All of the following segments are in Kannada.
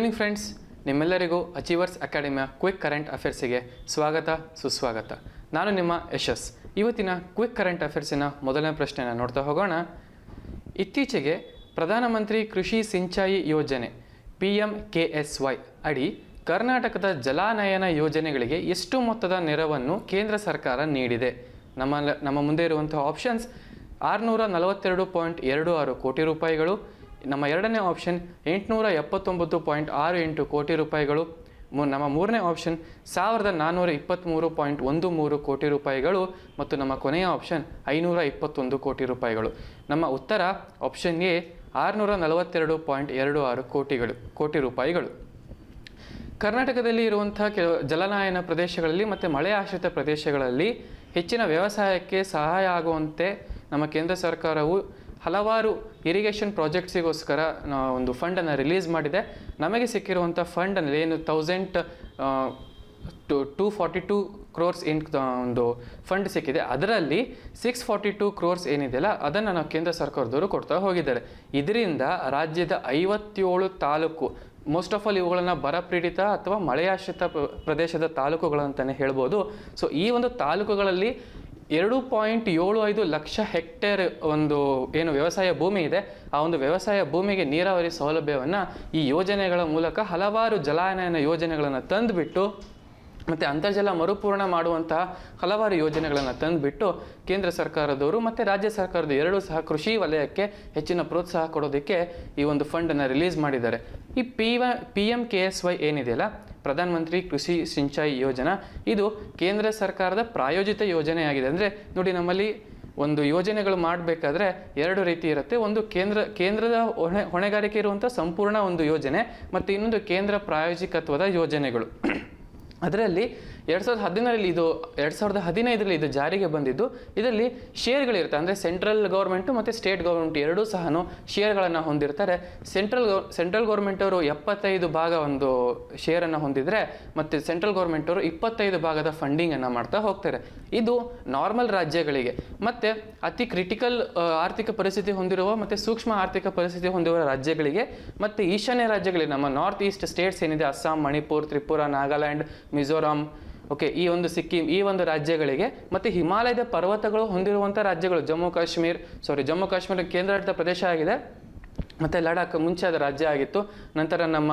ಈವ್ನಿಂಗ್ ಫ್ರೆಂಡ್ಸ್, ನಿಮ್ಮೆಲ್ಲರಿಗೂ ಅಚೀವರ್ಸ್ ಅಕಾಡೆಮಿಯ ಕ್ವಿಕ್ ಕರೆಂಟ್ ಅಫೇರ್ಸಿಗೆ ಸ್ವಾಗತ ಸುಸ್ವಾಗತ. ನಾನು ನಿಮ್ಮ ಯಶಸ್. ಇವತ್ತಿನ ಕ್ವಿಕ್ ಕರೆಂಟ್ ಅಫೇರ್ಸಿನ ಮೊದಲನೇ ಪ್ರಶ್ನೆಯನ್ನು ನೋಡ್ತಾ ಹೋಗೋಣ. ಇತ್ತೀಚೆಗೆ ಪ್ರಧಾನಮಂತ್ರಿ ಕೃಷಿ ಸಿಂಚಾಯಿ ಯೋಜನೆ PMKSY ಅಡಿ ಕರ್ನಾಟಕದ ಜಲಾನಯನ ಯೋಜನೆಗಳಿಗೆ ಎಷ್ಟು ಮೊತ್ತದ ನೆರವನ್ನು ಕೇಂದ್ರ ಸರ್ಕಾರ ನೀಡಿದೆ? ನಮ್ಮ ಮುಂದೆ ಇರುವಂತಹ ಆಪ್ಷನ್ಸ್ 642.26 ಕೋಟಿ ರೂಪಾಯಿಗಳು. ನಮ್ಮ ಎರಡನೇ ಆಪ್ಷನ್ 879.68 ಕೋಟಿ ರೂಪಾಯಿಗಳು. ನಮ್ಮ ಮೂರನೇ ಆಪ್ಷನ್ 1423.13 ಕೋಟಿ ರೂಪಾಯಿಗಳು ಮತ್ತು ನಮ್ಮ ಕೊನೆಯ ಆಪ್ಷನ್ 521 ಕೋಟಿ ರೂಪಾಯಿಗಳು. ನಮ್ಮ ಉತ್ತರ ಆಪ್ಷನ್ ಎ 642.26 ಕೋಟಿ ರೂಪಾಯಿಗಳು. ಕರ್ನಾಟಕದಲ್ಲಿ ಇರುವಂತಹ ಜಲನಯನ ಪ್ರದೇಶಗಳಲ್ಲಿ ಮತ್ತು ಮಳೆ ಆಶ್ರಿತ ಪ್ರದೇಶಗಳಲ್ಲಿ ಹೆಚ್ಚಿನ ವ್ಯವಸಾಯಕ್ಕೆ ಸಹಾಯ ಆಗುವಂತೆ ನಮ್ಮ ಕೇಂದ್ರ ಸರ್ಕಾರವು ಹಲವಾರು ಇರಿಗೇಷನ್ ಪ್ರಾಜೆಕ್ಟ್ಸಿಗೋಸ್ಕರ ಒಂದು ಫಂಡನ್ನು ರಿಲೀಸ್ ಮಾಡಿದೆ. ನಮಗೆ ಸಿಕ್ಕಿರುವಂಥ ಫಂಡಲ್ಲಿ ಏನು 242 ಕ್ರೋರ್ಸ್ ಒಂದು ಫಂಡ್ ಸಿಕ್ಕಿದೆ. ಅದರಲ್ಲಿ 642 ಕ್ರೋರ್ಸ್ ಏನಿದೆಯಲ್ಲ ಅದನ್ನು ನಾವು ಕೇಂದ್ರ ಸರ್ಕಾರದವರು ಕೊಡ್ತಾ ಹೋಗಿದ್ದಾರೆ. ಇದರಿಂದ ರಾಜ್ಯದ 57 ತಾಲೂಕು, ಮೋಸ್ಟ್ ಆಫ್ ಆಲ್ ಇವುಗಳನ್ನು ಬರಪೀಡಿತ ಅಥವಾ ಮಳೆಯಾಶ್ರಿತ ಪ್ರದೇಶದ ತಾಲೂಕುಗಳಂತಲೇ ಹೇಳ್ಬೋದು. ಸೊ ಈ ಒಂದು ತಾಲೂಕುಗಳಲ್ಲಿ 2.75 ಲಕ್ಷ ಹೆಕ್ಟೇರ್ ಒಂದು ಏನು ವ್ಯವಸಾಯ ಭೂಮಿ ಇದೆ, ಆ ಒಂದು ವ್ಯವಸಾಯ ಭೂಮಿಗೆ ನೀರಾವರಿ ಸೌಲಭ್ಯವನ್ನು ಈ ಯೋಜನೆಗಳ ಮೂಲಕ ಹಲವಾರು ಜಲಾನಯನ ಯೋಜನೆಗಳನ್ನು ತಂದುಬಿಟ್ಟು ಮತ್ತು ಅಂತರ್ಜಲ ಮರುಪೂರ್ಣ ಮಾಡುವಂತಹ ಹಲವಾರು ಯೋಜನೆಗಳನ್ನು ತಂದುಬಿಟ್ಟು ಕೇಂದ್ರ ಸರ್ಕಾರದವರು ಮತ್ತು ರಾಜ್ಯ ಸರ್ಕಾರದ ಎರಡೂ ಸಹ ಕೃಷಿ ವಲಯಕ್ಕೆ ಹೆಚ್ಚಿನ ಪ್ರೋತ್ಸಾಹ ಕೊಡೋದಕ್ಕೆ ಈ ಒಂದು ಫಂಡನ್ನು ರಿಲೀಸ್ ಮಾಡಿದ್ದಾರೆ. ಈ PMKSY ಏನಿದೆಯಲ್ಲ, ಪ್ರಧಾನಮಂತ್ರಿ ಕೃಷಿ ಸಿಂಚಾಯಿ ಯೋಜನಾ, ಇದು ಕೇಂದ್ರ ಸರ್ಕಾರದ ಪ್ರಾಯೋಜಿತ ಯೋಜನೆಯಾಗಿದೆ. ಅಂದರೆ ನೋಡಿ, ನಮ್ಮಲ್ಲಿ ಒಂದು ಯೋಜನೆಗಳು ಮಾಡಬೇಕಾದ್ರೆ ಎರಡು ರೀತಿ ಇರುತ್ತೆ. ಒಂದು ಕೇಂದ್ರದ ಹೊಣೆಗಾರಿಕೆ ಇರುವಂಥ ಸಂಪೂರ್ಣ ಒಂದು ಯೋಜನೆ ಮತ್ತು ಇನ್ನೊಂದು ಕೇಂದ್ರ ಪ್ರಾಯೋಜಿಕತ್ವದ ಯೋಜನೆಗಳು. ಅದರಲ್ಲಿ 2015ರಲ್ಲಿ ಇದು ಜಾರಿಗೆ ಬಂದಿದ್ದು. ಇದರಲ್ಲಿ ಶೇರ್ಗಳಿರುತ್ತೆ. ಅಂದರೆ ಸೆಂಟ್ರಲ್ ಗೌರ್ಮೆಂಟು ಮತ್ತು ಸ್ಟೇಟ್ ಗೌರ್ಮೆಂಟ್ ಎರಡೂ ಸಹ ಶೇರ್ಗಳನ್ನು ಹೊಂದಿರ್ತಾರೆ. ಸೆಂಟ್ರಲ್ ಗೌರ್ಮೆಂಟ್ ಅವರು 75 ಭಾಗ ಒಂದು ಶೇರನ್ನು ಹೊಂದಿದರೆ ಮತ್ತು ಸೆಂಟ್ರಲ್ ಗೌರ್ಮೆಂಟ್ ಅವರು 25 ಭಾಗದ ಫಂಡಿಂಗನ್ನು ಮಾಡ್ತಾ ಹೋಗ್ತಾರೆ. ಇದು ನಾರ್ಮಲ್ ರಾಜ್ಯಗಳಿಗೆ ಮತ್ತು ಅತಿ ಕ್ರಿಟಿಕಲ್ ಆರ್ಥಿಕ ಪರಿಸ್ಥಿತಿ ಹೊಂದಿರುವ ಮತ್ತು ಸೂಕ್ಷ್ಮ ಆರ್ಥಿಕ ಪರಿಸ್ಥಿತಿ ಹೊಂದಿರುವ ರಾಜ್ಯಗಳಿಗೆ ಮತ್ತು ಈಶಾನ್ಯ ರಾಜ್ಯಗಳಿಗೆ, ನಮ್ಮ ನಾರ್ತ್ ಈಸ್ಟ್ ಸ್ಟೇಟ್ಸ್ ಏನಿದೆ, ಅಸ್ಸಾಂ, ಮಣಿಪುರ್, ತ್ರಿಪುರಾ, ನಾಗಾಲ್ಯಾಂಡ್, ಮಿಜೋರಾಂ, ಈ ಒಂದು ಸಿಕ್ಕಿಂ, ಈ ಒಂದು ರಾಜ್ಯಗಳಿಗೆ ಮತ್ತು ಹಿಮಾಲಯದ ಪರ್ವತಗಳು ಹೊಂದಿರುವಂಥ ರಾಜ್ಯಗಳು, ಜಮ್ಮು ಕಾಶ್ಮೀರ ಕೇಂದ್ರಾಡಳಿತ ಪ್ರದೇಶ ಆಗಿದೆ ಮತ್ತು ಲಡಾಖ್ ಮುಂಚೆ ಅದು ರಾಜ್ಯ ಆಗಿತ್ತು. ನಂತರ ನಮ್ಮ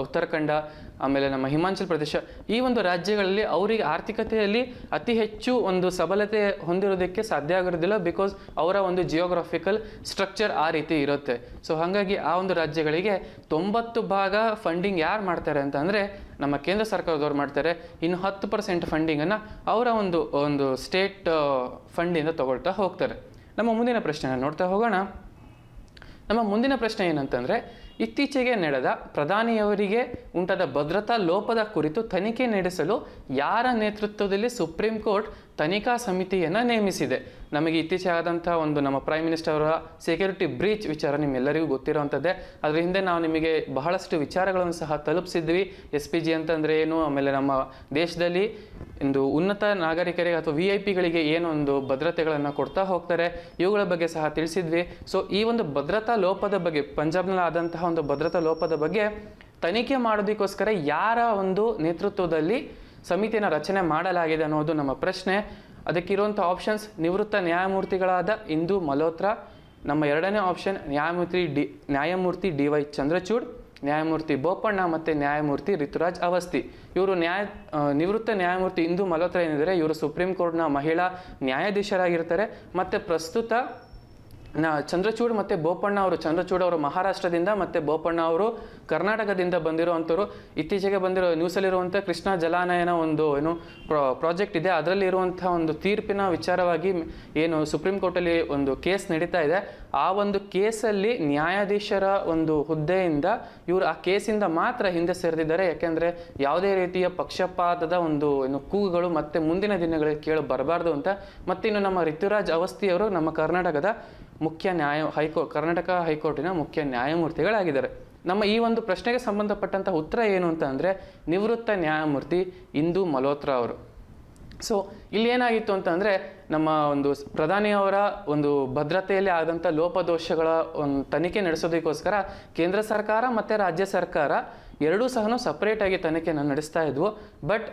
ಉತ್ತರಾಖಂಡ, ಆಮೇಲೆ ನಮ್ಮ ಹಿಮಾಚಲ ಪ್ರದೇಶ, ಈ ಒಂದು ರಾಜ್ಯಗಳಲ್ಲಿ ಅವರಿಗೆ ಆರ್ಥಿಕತೆಯಲ್ಲಿ ಅತಿ ಹೆಚ್ಚು ಒಂದು ಸಬಲತೆ ಹೊಂದಿರೋದಕ್ಕೆ ಸಾಧ್ಯ ಆಗಿರೋದಿಲ್ಲ. ಬಿಕಾಸ್ ಅವರ ಒಂದು ಜಿಯೋಗ್ರಾಫಿಕಲ್ ಸ್ಟ್ರಕ್ಚರ್ ಆ ರೀತಿ ಇರುತ್ತೆ. ಸೊ ಹಾಗಾಗಿ ಆ ಒಂದು ರಾಜ್ಯಗಳಿಗೆ 90 ಭಾಗ ಫಂಡಿಂಗ್ ಯಾರು ಮಾಡ್ತಾರೆ ಅಂತ ಅಂದರೆ ನಮ್ಮ ಕೇಂದ್ರ ಸರ್ಕಾರದವ್ರು ಮಾಡ್ತಾರೆ. ಇನ್ನು 10% ಫಂಡಿಂಗನ್ನು ಅವರ ಒಂದು ಸ್ಟೇಟ್ ಫಂಡಿಂದ ತಗೊಳ್ತಾ ಹೋಗ್ತಾರೆ. ನಮ್ಮ ಮುಂದಿನ ಪ್ರಶ್ನೆನ ನೋಡ್ತಾ ಹೋಗೋಣ. ನಮ್ಮ ಮುಂದಿನ ಪ್ರಶ್ನೆ ಏನಂತಂದರೆ, ಇತ್ತೀಚೆಗೆ ನಡೆದ ಪ್ರಧಾನಿಯವರಿಗೆ ಉಂಟಾದ ಭದ್ರತಾ ಲೋಪದ ಕುರಿತು ತನಿಖೆ ನಡೆಸಲು ಯಾರ ನೇತೃತ್ವದಲ್ಲಿ ಸುಪ್ರೀಂ ಕೋರ್ಟ್ ತನಿಖಾ ಸಮಿತಿಯನ್ನು ನೇಮಿಸಿದೆ? ನಮಗೆ ಇತ್ತೀಚೆಗೆ ಆದಂಥ ನಮ್ಮ ಪ್ರೈಮ್ ಮಿನಿಸ್ಟರ್ ಅವರ ಸೆಕ್ಯೂರಿಟಿ ಬ್ರೀಚ್ ವಿಚಾರ ನಿಮ್ಮೆಲ್ಲರಿಗೂ ಗೊತ್ತಿರೋವಂಥದ್ದೇ. ಅದರ ಹಿಂದೆ ನಾವು ನಿಮಗೆ ಬಹಳಷ್ಟು ವಿಚಾರಗಳನ್ನು ಸಹ ತಲುಪಿಸಿದ್ವಿ. SPG ಅಂತಂದರೆ ಏನು, ಆಮೇಲೆ ನಮ್ಮ ದೇಶದಲ್ಲಿ ಒಂದು ಉನ್ನತ ನಾಗರಿಕರಿಗೆ ಅಥವಾ VIP ಗಳಿಗೆ ಏನೊಂದು ಭದ್ರತೆಗಳನ್ನು ಕೊಡ್ತಾ ಹೋಗ್ತಾರೆ, ಇವುಗಳ ಬಗ್ಗೆ ಸಹ ತಿಳಿಸಿದ್ವಿ. ಸೊ ಈ ಒಂದು ಭದ್ರತಾ ಲೋಪದ ಬಗ್ಗೆ, ಪಂಜಾಬ್ನಲ್ಲಿ ಆದಂತಹ ಒಂದು ಭದ್ರತಾ ಲೋಪದ ಬಗ್ಗೆ ತನಿಖೆ ಮಾಡೋದಕ್ಕೋಸ್ಕರ ಯಾರ ಒಂದು ನೇತೃತ್ವದಲ್ಲಿ ಸಮಿತಿಯನ್ನು ರಚನೆ ಮಾಡಲಾಗಿದೆ ಅನ್ನೋದು ನಮ್ಮ ಪ್ರಶ್ನೆ. ಅದಕ್ಕಿರುವಂಥ ಆಪ್ಷನ್ಸ್: ನಿವೃತ್ತ ನ್ಯಾಯಮೂರ್ತಿಗಳಾದ ಇಂದು ಮಲ್ಹೋತ್ರಾ, ನಮ್ಮ ಎರಡನೇ ಆಪ್ಷನ್ ನ್ಯಾಯಮೂರ್ತಿ DY ಚಂದ್ರಚೂಡ್, ನ್ಯಾಯಮೂರ್ತಿ ಬೋಪಣ್ಣ ಮತ್ತು ನ್ಯಾಯಮೂರ್ತಿ ರಿತುರಾಜ್ ಅವಸ್ಥಿ. ಇವರು ನಿವೃತ್ತ ನ್ಯಾಯಮೂರ್ತಿ ಇಂದು ಮಲ್ಹೋತ್ರಾ ಏನಿದ್ದಾರೆ, ಇವರು ಸುಪ್ರೀಂ ಕೋರ್ಟ್ನ ಮಹಿಳಾ ನ್ಯಾಯಾಧೀಶರಾಗಿರ್ತಾರೆ. ಮತ್ತು ಪ್ರಸ್ತುತ ಚಂದ್ರಚೂಡ್ ಮತ್ತು ಬೋಪಣ್ಣ ಅವರು, ಚಂದ್ರಚೂಡ್ ಅವರು ಮಹಾರಾಷ್ಟ್ರದಿಂದ ಮತ್ತು ಬೋಪಣ್ಣ ಅವರು ಕರ್ನಾಟಕದಿಂದ ಬಂದಿರುವಂಥವ್ರು. ಇತ್ತೀಚೆಗೆ ಬಂದಿರೋ ನ್ಯೂಸಲ್ಲಿರುವಂಥ ಕೃಷ್ಣಾ ಜಲಾನಯನ ಒಂದು ಪ್ರಾಜೆಕ್ಟ್ ಇದೆ, ಅದರಲ್ಲಿ ಇರುವಂಥ ಒಂದು ತೀರ್ಪಿನ ವಿಚಾರವಾಗಿ ಏನು ಸುಪ್ರೀಂ ಕೋರ್ಟಲ್ಲಿ ಒಂದು ಕೇಸ್ ನಡೀತಾ ಇದೆ. ಆ ಒಂದು ಕೇಸಲ್ಲಿ ನ್ಯಾಯಾಧೀಶರ ಒಂದು ಹುದ್ದೆಯಿಂದ ಇವರು ಆ ಕೇಸಿಂದ ಮಾತ್ರ ಹಿಂದೆ ಸರಿದಿದ್ದಾರೆ. ಯಾಕೆಂದರೆ ಯಾವುದೇ ರೀತಿಯ ಪಕ್ಷಪಾತದ ಒಂದು ಕೂಗುಗಳು ಮತ್ತೆ ಮುಂದಿನ ದಿನಗಳಲ್ಲಿ ಕೇಳಿ ಬರಬಾರ್ದು ಅಂತ. ಮತ್ತಿನ್ನು ನಮ್ಮ ರಿತುರಾಜ್ ಅವಸ್ಥಿಯವರು ನಮ್ಮ ಕರ್ನಾಟಕದ ಕರ್ನಾಟಕ ಹೈಕೋರ್ಟಿನ ಮುಖ್ಯ ನ್ಯಾಯಮೂರ್ತಿಗಳಾಗಿದ್ದಾರೆ. ನಮ್ಮ ಈ ಒಂದು ಪ್ರಶ್ನೆಗೆ ಸಂಬಂಧಪಟ್ಟಂಥ ಉತ್ತರ ಏನು ಅಂತ ಅಂದರೆ, ನಿವೃತ್ತ ನ್ಯಾಯಮೂರ್ತಿ ಇಂದು ಮಲ್ಹೋತ್ರಾ ಅವರು. ಸೊ ಇಲ್ಲಿ ಏನಾಗಿತ್ತು ಅಂತಂದರೆ ನಮ್ಮ ಒಂದು ಪ್ರಧಾನಿಯವರ ಒಂದು ಭದ್ರತೆಯಲ್ಲಿ ಆದಂಥ ಲೋಪದೋಷಗಳ ಒಂದು ತನಿಖೆ ನಡೆಸೋದಕ್ಕೋಸ್ಕರ ಕೇಂದ್ರ ಸರ್ಕಾರ ಮತ್ತು ರಾಜ್ಯ ಸರ್ಕಾರ ಎರಡೂ ಸಹ ಸಪ್ರೇಟಾಗಿ ತನಿಖೆಯನ್ನು ನಡೆಸ್ತಾ ಇದ್ವು. ಬಟ್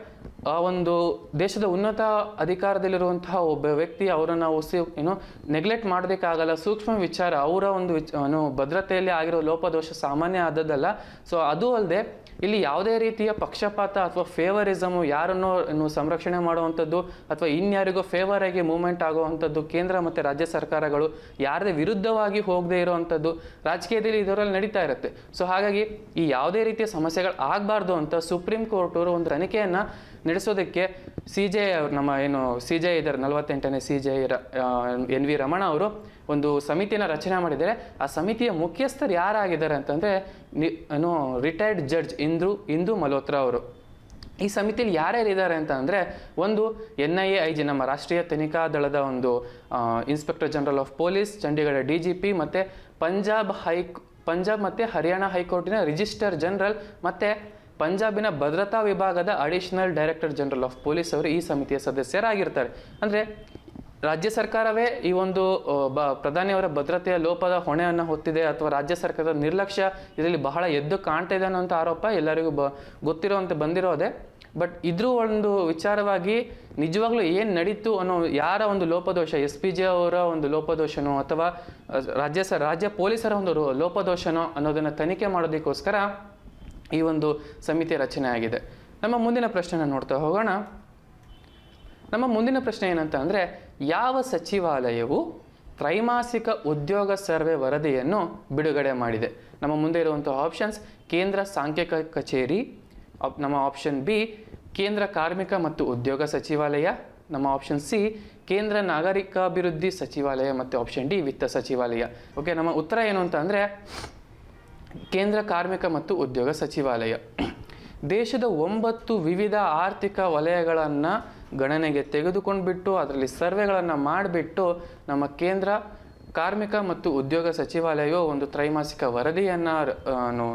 ಆ ಒಂದು ದೇಶದ ಉನ್ನತ ಅಧಿಕಾರದಲ್ಲಿರುವಂತಹ ಒಬ್ಬ ವ್ಯಕ್ತಿ ಅವರನ್ನು ನಾವು ನೆಗ್ಲೆಕ್ಟ್ ಮಾಡೋದಕ್ಕಾಗಲ್ಲ. ಸೂಕ್ಷ್ಮ ವಿಚಾರ, ಅವರ ಒಂದು ಭದ್ರತೆಯಲ್ಲಿ ಆಗಿರೋ ಲೋಪದೋಷ ಸಾಮಾನ್ಯ ಆದದ್ದಲ್ಲ. ಸೊ ಅದು ಅಲ್ಲದೆ ಇಲ್ಲಿ ಯಾವುದೇ ರೀತಿಯ ಪಕ್ಷಪಾತ ಅಥವಾ ಫೇವರಿಸಮು, ಯಾರನ್ನೋ ಸಂರಕ್ಷಣೆ ಮಾಡುವಂಥದ್ದು ಅಥವಾ ಇನ್ಯಾರಿಗೋ ಫೇವರ್ ಆಗಿ ಮೂವ್ಮೆಂಟ್ ಆಗುವಂಥದ್ದು ಕೇಂದ್ರ ಮತ್ತು ರಾಜ್ಯ ಸರ್ಕಾರಗಳು ಯಾರದೇ ವಿರುದ್ಧವಾಗಿ ಹೋಗದೇ ಇರುವಂಥದ್ದು ರಾಜಕೀಯದಲ್ಲಿ ಇದರಲ್ಲಿ ನಡೀತಾ ಇರುತ್ತೆ. ಸೊ ಹಾಗಾಗಿ ಈ ಯಾವುದೇ ರೀತಿಯ ಸಮಸ್ಯೆಗಳು ಆಗಬಾರ್ದು ಅಂತ ಸುಪ್ರೀಂ ಕೋರ್ಟ್ ಅವರು ಒಂದು ತನಿಖೆಯನ್ನು ನಡೆಸೋದಕ್ಕೆ CJI ನಮ್ಮ ಏನು CJI ಇದ್ದಾರೆ 48ನೇ CJI NV ರಮಣ ಅವರು ಒಂದು ಸಮಿತಿನ ರಚನೆ ಮಾಡಿದ್ದಾರೆ. ಆ ಸಮಿತಿಯ ಮುಖ್ಯಸ್ಥರು ಯಾರಾಗಿದ್ದಾರೆ ಅಂತಂದರೆ ರಿಟೈರ್ಡ್ ಜಡ್ಜ್ ಇಂದು ಮಲ್ಹೋತ್ರಾ ಅವರು. ಈ ಸಮಿತಿಯಲ್ಲಿ ಯಾರ್ಯಾರಿದ್ದಾರೆ ಅಂತ ಅಂದರೆ ಒಂದು NIA IG ನಮ್ಮ ರಾಷ್ಟ್ರೀಯ ತನಿಖಾ ದಳದ ಒಂದು inspector general of police, Chandigarh DGP ಮತ್ತು ಪಂಜಾಬ್ ಮತ್ತು ಹರಿಯಾಣ ಹೈಕೋರ್ಟಿನ ರಿಜಿಸ್ಟರ್ ಜನರಲ್ ಮತ್ತು ಪಂಜಾಬಿನ ಭದ್ರತಾ ವಿಭಾಗದ additional director general of police ಅವರು ಈ ಸಮಿತಿಯ ಸದಸ್ಯರಾಗಿರ್ತಾರೆ. ಅಂದರೆ ರಾಜ್ಯ ಸರ್ಕಾರವೇ ಈ ಒಂದು ಪ್ರಧಾನಿಯವರ ಭದ್ರತೆಯ ಲೋಪದ ಹೊಣೆಯನ್ನು ಹೊತ್ತಿದೆ ಅಥವಾ ರಾಜ್ಯ ಸರ್ಕಾರದ ನಿರ್ಲಕ್ಷ್ಯ ಇದರಲ್ಲಿ ಬಹಳ ಎದ್ದು ಕಾಣ್ತಾ ಇದೆ ಅನ್ನೋಂಥ ಆರೋಪ ಎಲ್ಲರಿಗೂ ಗೊತ್ತಿರೋಂತೆ ಬಂದಿರೋದೆ. ಬಟ್ ಇದ್ರ ಒಂದು ವಿಚಾರವಾಗಿ ನಿಜವಾಗ್ಲೂ ಏನು ನಡೀತು ಅನ್ನೋ ಯಾರ ಒಂದು ಲೋಪದೋಷ, SPG ಅವರ ಒಂದು ಲೋಪದೋಷನೋ ಅಥವಾ ರಾಜ್ಯ ಪೊಲೀಸರ ಒಂದು ಲೋಪದೋಷನೋ ಅನ್ನೋದನ್ನು ತನಿಖೆ ಮಾಡೋದಕ್ಕೋಸ್ಕರ ಈ ಒಂದು ಸಮಿತಿ ರಚನೆ ಆಗಿದೆ. ನಮ್ಮ ಮುಂದಿನ ಪ್ರಶ್ನೆನ ನೋಡ್ತಾ ಹೋಗೋಣ. ನಮ್ಮ ಮುಂದಿನ ಪ್ರಶ್ನೆ ಏನಂತ ಅಂದರೆ, ಯಾವ ಸಚಿವಾಲಯವು ತ್ರೈಮಾಸಿಕ ಉದ್ಯೋಗ ಸರ್ವೆ ವರದಿಯನ್ನು ಬಿಡುಗಡೆ ಮಾಡಿದೆ? ನಮ್ಮ ಮುಂದೆ ಇರುವಂಥ ಆಪ್ಷನ್ಸ್ ಕೇಂದ್ರ ಸಾಂಖ್ಯಿಕ ಕಚೇರಿ, ನಮ್ಮ ಆಪ್ಷನ್ B ಕೇಂದ್ರ ಕಾರ್ಮಿಕ ಮತ್ತು ಉದ್ಯೋಗ ಸಚಿವಾಲಯ, ನಮ್ಮ ಆಪ್ಷನ್ C ಕೇಂದ್ರ ನಾಗರಿಕಾಭಿವೃದ್ಧಿ ಸಚಿವಾಲಯ ಮತ್ತು ಆಪ್ಷನ್ D ವಿತ್ತ ಸಚಿವಾಲಯ. ಓಕೆ, ನಮ್ಮ ಉತ್ತರ ಏನು ಅಂತ ಅಂದರೆ ಕೇಂದ್ರ ಕಾರ್ಮಿಕ ಮತ್ತು ಉದ್ಯೋಗ ಸಚಿವಾಲಯ. ದೇಶದ 9 ವಿವಿಧ ಆರ್ಥಿಕ ವಲಯಗಳನ್ನು ಗಣನೆಗೆ ತೆಗೆದುಕೊಂಡ್ಬಿಟ್ಟು ಅದರಲ್ಲಿ ಸರ್ವೆಗಳನ್ನು ಮಾಡಿಬಿಟ್ಟು ನಮ್ಮ ಕೇಂದ್ರ ಕಾರ್ಮಿಕ ಮತ್ತು ಉದ್ಯೋಗ ಸಚಿವಾಲಯವು ಒಂದು ತ್ರೈಮಾಸಿಕ ವರದಿಯನ್ನು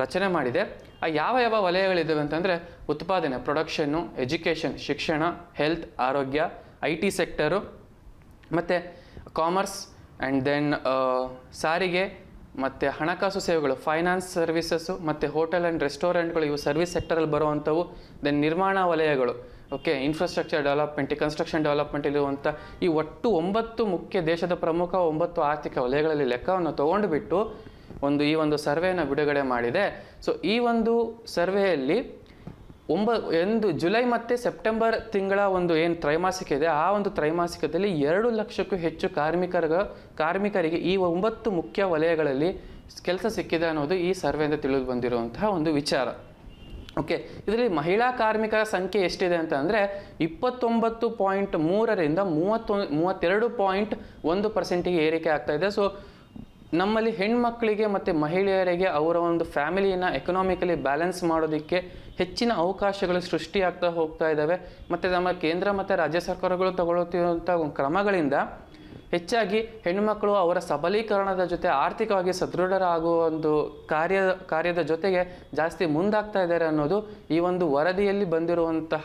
ರಚನೆ ಮಾಡಿದೆ. ಆ ಯಾವ ವಲಯಗಳಿದ್ದಾವೆ ಅಂತಂದರೆ ಉತ್ಪಾದನೆ, ಪ್ರೊಡಕ್ಷನ್ನು, ಎಜುಕೇಷನ್, ಶಿಕ್ಷಣ, ಹೆಲ್ತ್, ಆರೋಗ್ಯ, IT ಸೆಕ್ಟರು, ಮತ್ತು ಕಾಮರ್ಸ್ ಆ್ಯಂಡ್ ದೆನ್ ಸಾರಿಗೆ ಮತ್ತು ಹಣಕಾಸು ಸೇವೆಗಳು, ಫೈನಾನ್ಸ್ ಸರ್ವಿಸಸ್ಸು, ಮತ್ತು ಹೋಟೆಲ್ ಆ್ಯಂಡ್ ರೆಸ್ಟೋರೆಂಟ್ಗಳು, ಇವು ಸರ್ವಿಸ್ ಸೆಕ್ಟರಲ್ಲಿ ಬರುವಂಥವು. ದೆನ್ ನಿರ್ಮಾಣ ವಲಯಗಳು, okay, infrastructure development, construction development ಇರುವಂಥ ಈ ಒಟ್ಟು 9 ಮುಖ್ಯ ದೇಶದ ಪ್ರಮುಖ 9 ಆರ್ಥಿಕ ವಲಯಗಳಲ್ಲಿ ಲೆಕ್ಕವನ್ನು ತೊಗೊಂಡುಬಿಟ್ಟು ಈ ಒಂದು ಸರ್ವೆಯನ್ನು ಬಿಡುಗಡೆ ಮಾಡಿದೆ. ಸೊ ಈ ಒಂದು ಸರ್ವೆಯಲ್ಲಿ ಜುಲೈ ಮತ್ತು ಸೆಪ್ಟೆಂಬರ್ ತಿಂಗಳ ಒಂದು ಏನು ತ್ರೈಮಾಸಿಕ ಇದೆ, ಆ ಒಂದು ತ್ರೈಮಾಸಿಕದಲ್ಲಿ 2 ಲಕ್ಷಕ್ಕೂ ಹೆಚ್ಚು ಕಾರ್ಮಿಕರಿಗೆ ಈ 9 ಮುಖ್ಯ ವಲಯಗಳಲ್ಲಿ ಕೆಲಸ ಸಿಕ್ಕಿದೆ ಅನ್ನೋದು ಈ ಸರ್ವೆಯಿಂದ ತಿಳಿದು ಬಂದಿರುವಂತಹ ಒಂದು ವಿಚಾರ. ಓಕೆ, ಇದರಲ್ಲಿ ಮಹಿಳಾ ಕಾರ್ಮಿಕರ ಸಂಖ್ಯೆ ಎಷ್ಟಿದೆ ಅಂತ ಅಂದರೆ 29.3ರಿಂದ 32.1% ಏರಿಕೆ ಆಗ್ತಾ ಇದೆ. ಸೊ ನಮ್ಮಲ್ಲಿ ಹೆಣ್ಮಕ್ಳಿಗೆ ಮತ್ತು ಮಹಿಳೆಯರಿಗೆ ಅವರ ಒಂದು ಫ್ಯಾಮಿಲಿಯನ್ನು ಎಕನಾಮಿಕಲಿ ಬ್ಯಾಲೆನ್ಸ್ ಮಾಡೋದಕ್ಕೆ ಹೆಚ್ಚಿನ ಅವಕಾಶಗಳು ಸೃಷ್ಟಿಯಾಗ್ತಾ ಹೋಗ್ತಾ ಇದ್ದಾವೆ. ಮತ್ತು ನಮ್ಮ ಕೇಂದ್ರ ಮತ್ತು ರಾಜ್ಯ ಸರ್ಕಾರಗಳು ತಗೊಳ್ಳುತ್ತಿರುವಂಥ ಕ್ರಮಗಳಿಂದ ಹೆಚ್ಚಾಗಿ ಹೆಣ್ಣುಮಕ್ಕಳು ಅವರ ಸಬಲೀಕರಣದ ಜೊತೆ ಆರ್ಥಿಕವಾಗಿ ಸದೃಢರಾಗುವ ಒಂದು ಕಾರ್ಯದ ಜೊತೆಗೆ ಜಾಸ್ತಿ ಮುಂದಾಗ್ತಾ ಇದ್ದಾರೆ ಅನ್ನೋದು ಈ ಒಂದು ವರದಿಯಲ್ಲಿ ಬಂದಿರುವಂತಹ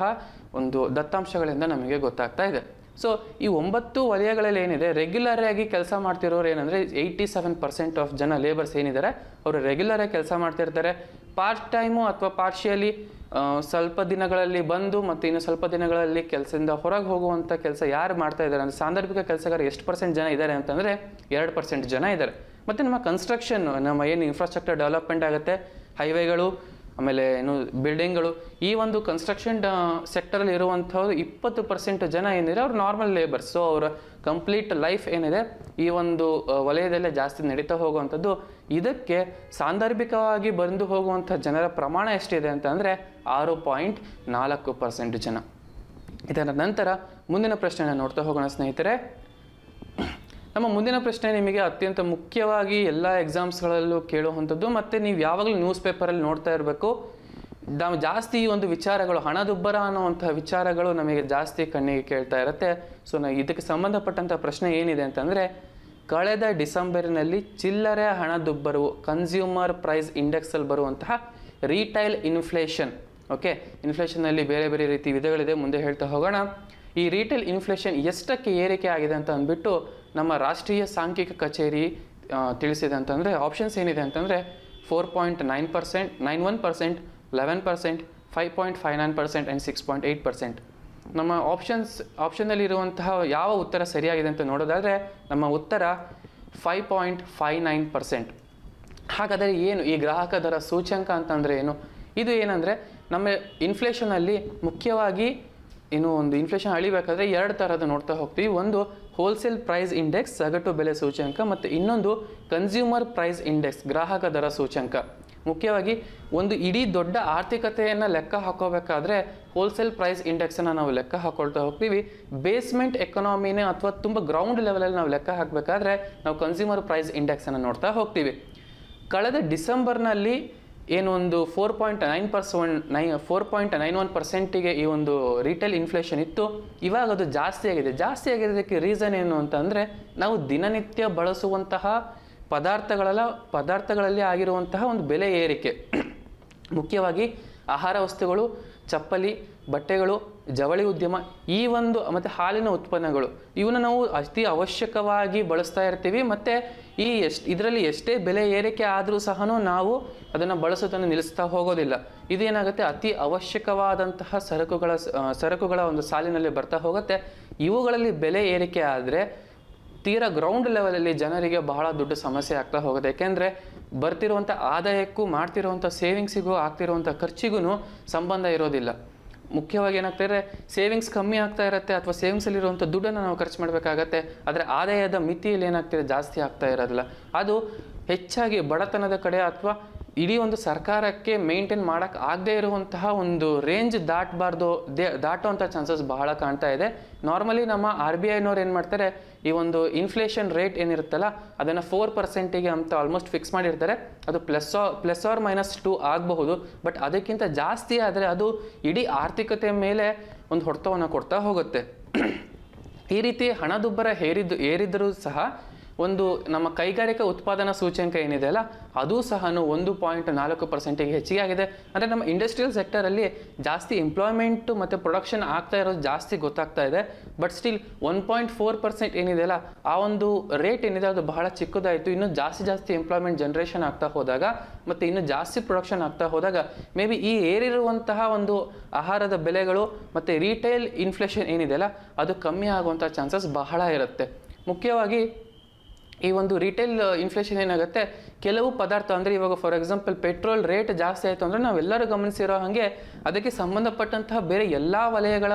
ಒಂದು ದತ್ತಾಂಶಗಳಿಂದ ನಮಗೆ ಗೊತ್ತಾಗ್ತಾ ಇದೆ. ಸೊ ಈ 9 ವಲಯಗಳಲ್ಲಿ ಏನಿದೆ, ರೆಗ್ಯುಲರ್ ಆಗಿ ಕೆಲಸ ಮಾಡ್ತಿರೋರು ಏನಂದರೆ 87% ಆಫ್ ಜನ ಲೇಬರ್ಸ್ ಏನಿದ್ದಾರೆ ಅವರು ರೆಗ್ಯುಲರ್ ಆಗಿ ಕೆಲಸ ಮಾಡ್ತಿರ್ತಾರೆ. ಪಾರ್ಟ್ ಟೈಮು ಅಥವಾ ಪಾರ್ಷಿಯಲಿ ಸ್ವಲ್ಪ ದಿನಗಳಲ್ಲಿ ಬಂದು ಮತ್ತು ಇನ್ನು ಸ್ವಲ್ಪ ದಿನಗಳಲ್ಲಿ ಕೆಲಸದಿಂದ ಹೊರಗೆ ಹೋಗುವಂಥ ಕೆಲಸ ಯಾರು ಮಾಡ್ತಾ ಇದ್ದಾರೆ ಅಂದರೆ ಸಾಂದರ್ಭಿಕ ಕೆಲಸಗಾರ ಎಷ್ಟು % ಜನ ಇದ್ದಾರೆ ಅಂತಂದರೆ 2% ಜನ ಇದ್ದಾರೆ. ಮತ್ತು ನಮ್ಮ ಕನ್ಸ್ಟ್ರಕ್ಷನ್, ನಮ್ಮ ಏನು ಇನ್ಫ್ರಾಸ್ಟ್ರಕ್ಚರ್ ಡೆವಲಪ್ಮೆಂಟ್ ಆಗುತ್ತೆ, ಹೈವೇಗಳು, ಆಮೇಲೆ ಏನು ಬಿಲ್ಡಿಂಗ್ಗಳು, ಈ ಒಂದು ಕನ್ಸ್ಟ್ರಕ್ಷನ್ ಸೆಕ್ಟರಲ್ಲಿ ಇರುವಂಥವ್ರು 20% ಜನ ಏನಿದೆ ಅವರು ನಾರ್ಮಲ್ ಲೇಬರ್ಸ್. ಸೊ ಅವರ ಕಂಪ್ಲೀಟ್ ಲೈಫ್ ಏನಿದೆ ಈ ಒಂದು ವಲಯದಲ್ಲೇ ಜಾಸ್ತಿ ನಡೀತಾ ಹೋಗುವಂಥದ್ದು. ಇದಕ್ಕೆ ಸಾಂದರ್ಭಿಕವಾಗಿ ಬಂದು ಹೋಗುವಂಥ ಜನರ ಪ್ರಮಾಣ ಎಷ್ಟಿದೆ ಅಂತಂದರೆ 6.4% ಜನ. ಇದರ ನಂತರ ಮುಂದಿನ ಪ್ರಶ್ನೆನ ನೋಡ್ತಾ ಹೋಗೋಣ ಸ್ನೇಹಿತರೆ. ನಮ್ಮ ಮುಂದಿನ ಪ್ರಶ್ನೆ ನಿಮಗೆ ಅತ್ಯಂತ ಮುಖ್ಯವಾಗಿ ಎಲ್ಲ ಎಕ್ಸಾಮ್ಸ್ಗಳಲ್ಲೂ ಕೇಳುವಂಥದ್ದು, ಮತ್ತು ನೀವು ಯಾವಾಗಲೂ ನ್ಯೂಸ್ ಪೇಪರಲ್ಲಿ ನೋಡ್ತಾ ಇರಬೇಕು. ನಾವು ಜಾಸ್ತಿ ಈ ಒಂದು ವಿಚಾರಗಳು, ಹಣದುಬ್ಬರ ಅನ್ನುವಂತಹ ವಿಚಾರಗಳು ನಮಗೆ ಜಾಸ್ತಿ ಕಣ್ಣಿಗೆ ಕೇಳ್ತಾ ಇರುತ್ತೆ. ಸೊ ಇದಕ್ಕೆ ಸಂಬಂಧಪಟ್ಟಂಥ ಪ್ರಶ್ನೆ ಏನಿದೆ ಅಂತಂದರೆ, ಕಳೆದ ಡಿಸೆಂಬರಿನಲ್ಲಿ ಚಿಲ್ಲರೆ ಹಣದುಬ್ಬರವು ಕನ್ಸ್ಯೂಮರ್ ಪ್ರೈಸ್ ಇಂಡೆಕ್ಸಲ್ಲಿ ಬರುವಂತಹ ರೀಟೈಲ್ ಇನ್ಫ್ಲೇಷನ್ ಓಕೆ, ಇನ್ಫ್ಲೇಷನಲ್ಲಿ ಬೇರೆ ಬೇರೆ ರೀತಿ ವಿಧಗಳಿದೆ, ಮುಂದೆ ಹೇಳ್ತಾ ಹೋಗೋಣ. ಈ ರಿಟೇಲ್ ಇನ್ಫ್ಲೇಷನ್ ಎಷ್ಟಕ್ಕೆ ಏರಿಕೆ ಆಗಿದೆ ಅಂತ ಅಂದ್ಬಿಟ್ಟು ನಮ್ಮ ರಾಷ್ಟ್ರೀಯ ಸಾಂಖ್ಯಿಕ ಕಚೇರಿ ತಿಳಿಸಿದೆ ಅಂತಂದರೆ ಆಪ್ಷನ್ಸ್ ಏನಿದೆ ಅಂತಂದರೆ 4.9%, 91%, 11%, 5.59% ಆ್ಯಂಡ್ 6.8%. ನಮ್ಮ ಆಪ್ಷನ್ನಲ್ಲಿರುವಂತಹ ಯಾವ ಉತ್ತರ ಸರಿಯಾಗಿದೆ ಅಂತ ನೋಡೋದಾದರೆ ನಮ್ಮ ಉತ್ತರ 5.59%. ಹಾಗಾದರೆ ಏನು ಈ ಗ್ರಾಹಕ ದರ ಸೂಚ್ಯಂಕ ಅಂತಂದರೆ ಏನು? ಇದು ಏನಂದರೆ ನಮ್ಮ ಇನ್ಫ್ಲೇಷನಲ್ಲಿ ಮುಖ್ಯವಾಗಿ ಒಂದು ಇನ್ಫ್ಲೇಷನ್ ಅಳಿಬೇಕಾದ್ರೆ 2 ಥರದ ನೋಡ್ತಾ ಹೋಗ್ತೀವಿ. ಒಂದು ಹೋಲ್ಸೇಲ್ ಪ್ರೈಸ್ ಇಂಡೆಕ್ಸ್ ಸಗಟು ಬೆಲೆ ಸೂಚ್ಯಂಕ, ಮತ್ತು ಇನ್ನೊಂದು ಕನ್ಸ್ಯೂಮರ್ ಪ್ರೈಸ್ ಇಂಡೆಕ್ಸ್ ಗ್ರಾಹಕ ದರ ಸೂಚ್ಯಂಕ. ಮುಖ್ಯವಾಗಿ ಒಂದು ಇಡೀ ದೊಡ್ಡ ಆರ್ಥಿಕತೆಯನ್ನು ಲೆಕ್ಕ ಹಾಕೋಬೇಕಾದ್ರೆ ಹೋಲ್ಸೇಲ್ ಪ್ರೈಸ್ ಇಂಡೆಕ್ಸನ್ನು ನಾವು ಲೆಕ್ಕ ಹಾಕೊಳ್ತಾ ಹೋಗ್ತೀವಿ. ಬೇಸ್ಮೆಂಟ್ ಎಕನಾಮಿನೇ ಅಥವಾ ತುಂಬ ಗ್ರೌಂಡ್ ಲೆವೆಲಲ್ಲಿ ನಾವು ಲೆಕ್ಕ ಹಾಕಬೇಕಾದ್ರೆ ನಾವು ಕನ್ಸ್ಯೂಮರ್ ಪ್ರೈಸ್ ಇಂಡೆಕ್ಸನ್ನು ನೋಡ್ತಾ ಹೋಗ್ತೀವಿ. ಕಳೆದ ಡಿಸೆಂಬರ್ನಲ್ಲಿ ಏನು ಒಂದು 4.91%ಗೆ ಈ ಒಂದು ರಿಟೇಲ್ ಇನ್ಫ್ಲೇಷನ್ ಇತ್ತು. ಇವಾಗ ಅದು ಜಾಸ್ತಿ ಆಗಿರೋದಕ್ಕೆ ರೀಸನ್ ಏನು ಅಂತ ಅಂದರೆ ನಾವು ದಿನನಿತ್ಯ ಬಳಸುವಂತಹ ಪದಾರ್ಥಗಳಲ್ಲಿ ಆಗಿರುವಂತಹ ಒಂದು ಬೆಲೆ ಏರಿಕೆ. ಮುಖ್ಯವಾಗಿ ಆಹಾರ ವಸ್ತುಗಳು, ಚಪ್ಪಲಿ, ಬಟ್ಟೆಗಳು, ಜವಳಿ ಉದ್ಯಮ, ಈ ಒಂದು ಮತ್ತು ಹಾಲಿನ ಉತ್ಪನ್ನಗಳು, ಇವನ್ನ ನಾವು ಅತಿ ಅವಶ್ಯಕವಾಗಿ ಬಳಸ್ತಾ ಇರ್ತೀವಿ. ಮತ್ತು ಇದರಲ್ಲಿ ಎಷ್ಟೇ ಬೆಲೆ ಏರಿಕೆ ಆದರೂ ಸಹ ನಾವು ಅದನ್ನು ಬಳಸೋದನ್ನು ನಿಲ್ಲಿಸ್ತಾ ಹೋಗೋದಿಲ್ಲ. ಇದೇನಾಗುತ್ತೆ, ಅತಿ ಅವಶ್ಯಕವಾದಂತಹ ಸರಕುಗಳ ಒಂದು ಸಾಲಿನಲ್ಲಿ ಬರ್ತಾ ಹೋಗುತ್ತೆ. ಇವುಗಳಲ್ಲಿ ಬೆಲೆ ಏರಿಕೆ ಆದರೆ ತೀರಾ ಗ್ರೌಂಡ್ ಲೆವೆಲಲ್ಲಿ ಜನರಿಗೆ ಬಹಳ ದೊಡ್ಡ ಸಮಸ್ಯೆ ಆಗ್ತಾ ಹೋಗುತ್ತೆ. ಯಾಕೆಂದರೆ ಬರ್ತಿರುವಂಥ ಆದಾಯಕ್ಕೂ ಮಾಡ್ತಿರುವಂಥ ಸೇವಿಂಗ್ಸಿಗೂ ಆಗ್ತಿರುವಂಥ ಖರ್ಚಿಗೂ ಸಂಬಂಧ ಇರೋದಿಲ್ಲ. ಮುಖ್ಯವಾಗಿ ಏನಾಗ್ತಾಯಿದ್ರೆ ಸೇವಿಂಗ್ಸ್ ಕಮ್ಮಿ ಆಗ್ತಾ ಇರುತ್ತೆ, ಅಥವಾ ಸೇವಿಂಗ್ಸಲ್ಲಿರುವಂಥ ದುಡ್ಡನ್ನು ನಾವು ಖರ್ಚು ಮಾಡಬೇಕಾಗತ್ತೆ. ಆದರೆ ಆದಾಯದ ಮಿತಿಯಲ್ಲಿ ಏನಾಗ್ತಿದೆ, ಜಾಸ್ತಿ ಆಗ್ತಾ ಇರೋದಿಲ್ಲ. ಅದು ಹೆಚ್ಚಾಗಿ ಬಡತನದ ಕಡೆ ಅಥವಾ ಇಡೀ ಒಂದು ಸರ್ಕಾರಕ್ಕೆ ಮೇಂಟೈನ್ ಮಾಡೋಕ್ಕೆ ಆಗದೆ ಇರುವಂತಹ ಒಂದು ರೇಂಜ್ ದಾಟುವಂಥ ಚಾನ್ಸಸ್ ಬಹಳ ಕಾಣ್ತಾ ಇದೆ. ನಾರ್ಮಲಿ ನಮ್ಮ RBIನವ್ರು ಏನು ಮಾಡ್ತಾರೆ, ಈ ಒಂದು ಇನ್ಫ್ಲೇಷನ್ ರೇಟ್ ಏನಿರುತ್ತಲ್ಲ ಅದನ್ನು 4%ಗೆ ಅಂತ ಆಲ್ಮೋಸ್ಟ್ ಫಿಕ್ಸ್ ಮಾಡಿರ್ತಾರೆ. ಅದು ಪ್ಲಸ್ ಆರ್ -2 ಆಗಬಹುದು. ಬಟ್ ಅದಕ್ಕಿಂತ ಜಾಸ್ತಿ ಆದರೆ ಅದು ಇಡೀ ಆರ್ಥಿಕತೆ ಮೇಲೆ ಒಂದು ಹೊಡೆತವನ್ನು ಕೊಡ್ತಾ ಹೋಗುತ್ತೆ. ಈ ರೀತಿ ಹಣದುಬ್ಬರ ಏರಿದರೂ ಸಹ ಒಂದು ನಮ್ಮ ಕೈಗಾರಿಕಾ ಉತ್ಪಾದನಾ ಸೂಚ್ಯಂಕ ಏನಿದೆ ಅಲ್ಲ, ಅದು ಸಹ 1.4%ಗೆ ಹೆಚ್ಚಿಗೆ ಆಗಿದೆ. ಅಂದರೆ ನಮ್ಮ ಇಂಡಸ್ಟ್ರಿಯಲ್ ಸೆಕ್ಟರಲ್ಲಿ ಜಾಸ್ತಿ ಎಂಪ್ಲಾಯ್ಮೆಂಟು ಮತ್ತು ಪ್ರೊಡಕ್ಷನ್ ಆಗ್ತಾ ಇರೋದು ಜಾಸ್ತಿ ಗೊತ್ತಾಗ್ತಾ ಇದೆ. ಬಟ್ ಸ್ಟಿಲ್ 1.4% ಏನಿದೆ ಅಲ್ಲ, ಆ ಒಂದು ರೇಟ್ ಏನಿದೆ ಅದು ಬಹಳ ಚಿಕ್ಕದಾಯಿತು. ಇನ್ನೂ ಜಾಸ್ತಿ ಎಂಪ್ಲಾಯ್ಮೆಂಟ್ ಜನ್ರೇಷನ್ ಆಗ್ತಾ ಹೋದಾಗ ಮತ್ತು ಇನ್ನೂ ಜಾಸ್ತಿ ಪ್ರೊಡಕ್ಷನ್ ಆಗ್ತಾ ಹೋದಾಗ ಮೇ ಬಿ ಈ ಏರಿರುವಂತಹ ಒಂದು ಆಹಾರದ ಬೆಲೆಗಳು ಮತ್ತು ರಿಟೇಲ್ ಇನ್ಫ್ಲೇಷನ್ ಏನಿದೆ ಅಲ್ಲ ಅದು ಕಮ್ಮಿ ಆಗುವಂಥ ಚಾನ್ಸಸ್ ಬಹಳ ಇರುತ್ತೆ. ಮುಖ್ಯವಾಗಿ ಈ ಒಂದು ರಿಟೇಲ್ ಇನ್ಫ್ಲೇಷನ್ ಏನಾಗುತ್ತೆ, ಕೆಲವು ಪದಾರ್ಥ ಅಂದರೆ ಇವಾಗ ಫಾರ್ ಎಕ್ಸಾಂಪಲ್ ಪೆಟ್ರೋಲ್ ರೇಟ್ ಜಾಸ್ತಿ ಆಯಿತು ಅಂದರೆ ನಾವೆಲ್ಲರೂ ಗಮನಿಸಿರೋ ಹಾಗೆ ಅದಕ್ಕೆ ಸಂಬಂಧಪಟ್ಟಂತಹ ಬೇರೆ ಎಲ್ಲ ವಲಯಗಳ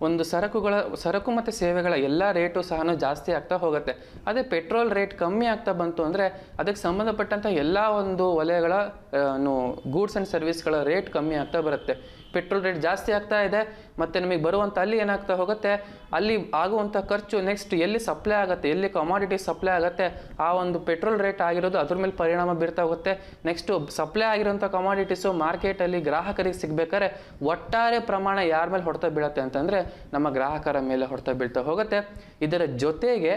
ಒಂದು ಸರಕು ಮತ್ತು ಸೇವೆಗಳ ಎಲ್ಲ ರೇಟು ಸಹ ಜಾಸ್ತಿ ಆಗ್ತಾ ಹೋಗುತ್ತೆ. ಅದೇ ಪೆಟ್ರೋಲ್ ರೇಟ್ ಕಮ್ಮಿ ಆಗ್ತಾ ಬಂತು ಅಂದರೆ ಅದಕ್ಕೆ ಸಂಬಂಧಪಟ್ಟಂಥ ಎಲ್ಲ ಒಂದು ವಲಯಗಳ ಗೂಡ್ಸ್ ಆ್ಯಂಡ್ ಸರ್ವಿಸ್ಗಳ ರೇಟ್ ಕಮ್ಮಿ ಆಗ್ತಾ ಬರುತ್ತೆ. ಪೆಟ್ರೋಲ್ ರೇಟ್ ಜಾಸ್ತಿ ಆಗ್ತಾ ಇದೆ ಮತ್ತು ನಮಗೆ ಬರುವಂಥ ಅಲ್ಲಿ ಏನಾಗ್ತಾ ಹೋಗುತ್ತೆ, ಅಲ್ಲಿ ಆಗುವಂಥ ಖರ್ಚು ನೆಕ್ಸ್ಟ್ ಎಲ್ಲಿ ಸಪ್ಲೈ ಆಗುತ್ತೆ, ಎಲ್ಲಿ ಕಮಾಡಿಟೀಸ್ ಸಪ್ಲೈ ಆಗುತ್ತೆ, ಆ ಒಂದು ಪೆಟ್ರೋಲ್ ರೇಟ್ ಆಗಿರೋದು ಅದ್ರ ಮೇಲೆ ಪರಿಣಾಮ ಬೀರ್ತಾ ಹೋಗುತ್ತೆ. ನೆಕ್ಸ್ಟು ಸಪ್ಲೈ ಆಗಿರೋಂಥ ಕಮಾಡಿಟೀಸು ಮಾರ್ಕೆಟಲ್ಲಿ ಗ್ರಾಹಕರಿಗೆ ಸಿಗಬೇಕಾದ್ರೆ ಒಟ್ಟಾರೆ ಪ್ರಮಾಣ ಯಾರ ಮೇಲೆ ಹೊಡೆತ ಬೀಳುತ್ತೆ ಅಂತಂದರೆ ನಮ್ಮ ಗ್ರಾಹಕರ ಮೇಲೆ ಹೊಡೆತ ಬೀಳ್ತಾ ಹೋಗುತ್ತೆ. ಇದರ ಜೊತೆಗೆ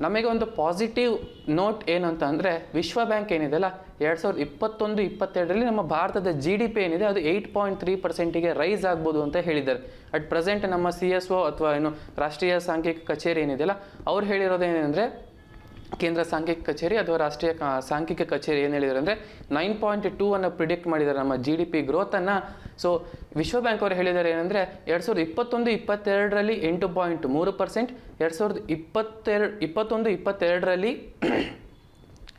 ನಮಗೆ ಒಂದು ಪಾಸಿಟಿವ್ ನೋಟ್ ಏನು ಅಂತ ಅಂದರೆ ವಿಶ್ವ ಬ್ಯಾಂಕ್ ಏನಿದೆ ಅಲ್ಲ 2021-22ರಲ್ಲಿ ನಮ್ಮ ಭಾರತದ GDP ಏನಿದೆ ಅದು 8.3%ಗೆ ರೈಸ್ ಆಗ್ಬೋದು ಅಂತ ಹೇಳಿದ್ದಾರೆ. ಅಟ್ ಪ್ರೆಸೆಂಟ್ ನಮ್ಮ CSO ಅಥವಾ ಏನು ರಾಷ್ಟ್ರೀಯ ಸಾಂಖ್ಯಿಕ ಕಚೇರಿ ಏನಿದೆಯಲ್ಲ ಅವ್ರು ಹೇಳಿರೋದೇನೆಂದರೆ, ಕೇಂದ್ರ ಸಾಂಖ್ಯಿಕ ಕಚೇರಿ ಅಥವಾ ರಾಷ್ಟ್ರೀಯ ಸಾಂಖ್ಯಿಕ ಕಚೇರಿ ಏನು ಹೇಳಿದ್ದಾರೆ ಅಂದರೆ 9.2 ಪ್ರಿಡಿಕ್ಟ್ ಮಾಡಿದ್ದಾರೆ ನಮ್ಮ GDP ಗ್ರೋತನ್ನು. ಸೊ ವಿಶ್ವ ಬ್ಯಾಂಕ್ ಅವರು ಹೇಳಿದ್ದಾರೆ ಏನಂದರೆ 2021-22ರಲ್ಲಿ 8.3%, 2021-22ರಲ್ಲಿ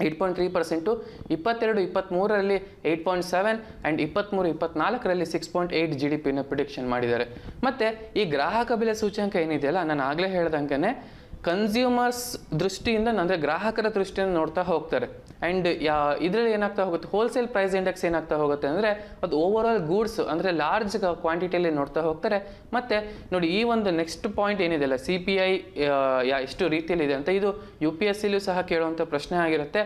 8.3%, 22-23ರಲ್ಲಿ 8.7 ಆ್ಯಂಡ್ 23-24ರಲ್ಲಿ 6.8 GDPನ ಪ್ರಿಡಿಕ್ಷನ್ ಮಾಡಿದ್ದಾರೆ. ಮತ್ತು ಈ ಗ್ರಾಹಕ ಬೆಲೆ ಸೂಚ್ಯಂಕ ಏನಿದೆಯಲ್ಲ, ನಾನು ಆಗಲೇ ಹೇಳ್ದಂಗೆ ಕನ್ಸ್ಯೂಮರ್ಸ್ ದೃಷ್ಟಿಯಿಂದ ಅಂದರೆ ಗ್ರಾಹಕರ ದೃಷ್ಟಿಯಿಂದ ನೋಡ್ತಾ ಹೋಗ್ತಾರೆ. ಆ್ಯಂಡ್ ಇದರಲ್ಲಿ ಏನಾಗ್ತಾ ಹೋಗುತ್ತೆ, ಹೋಲ್ಸೇಲ್ ಪ್ರೈಸ್ ಇಂಡೆಕ್ಸ್ ಏನಾಗ್ತಾ ಹೋಗುತ್ತೆ ಅಂದರೆ ಅದು ಓವರ್ ಆಲ್ ಗೂಡ್ಸ್ ಅಂದರೆ ಲಾರ್ಜ್ ಕ್ವಾಂಟಿಟಿಯಲ್ಲಿ ನೋಡ್ತಾ ಹೋಗ್ತಾರೆ. ಮತ್ತು ನೋಡಿ ಈ ಒಂದು ನೆಕ್ಸ್ಟ್ ಪಾಯಿಂಟ್ ಏನಿದೆಯಲ್ಲ CPI ಎಷ್ಟು ರೀತಿಯಲ್ಲಿ ಇದೆ ಅಂತ, ಇದು UPSCಲೂ ಸಹ ಕೇಳುವಂಥ ಪ್ರಶ್ನೆ ಆಗಿರುತ್ತೆ.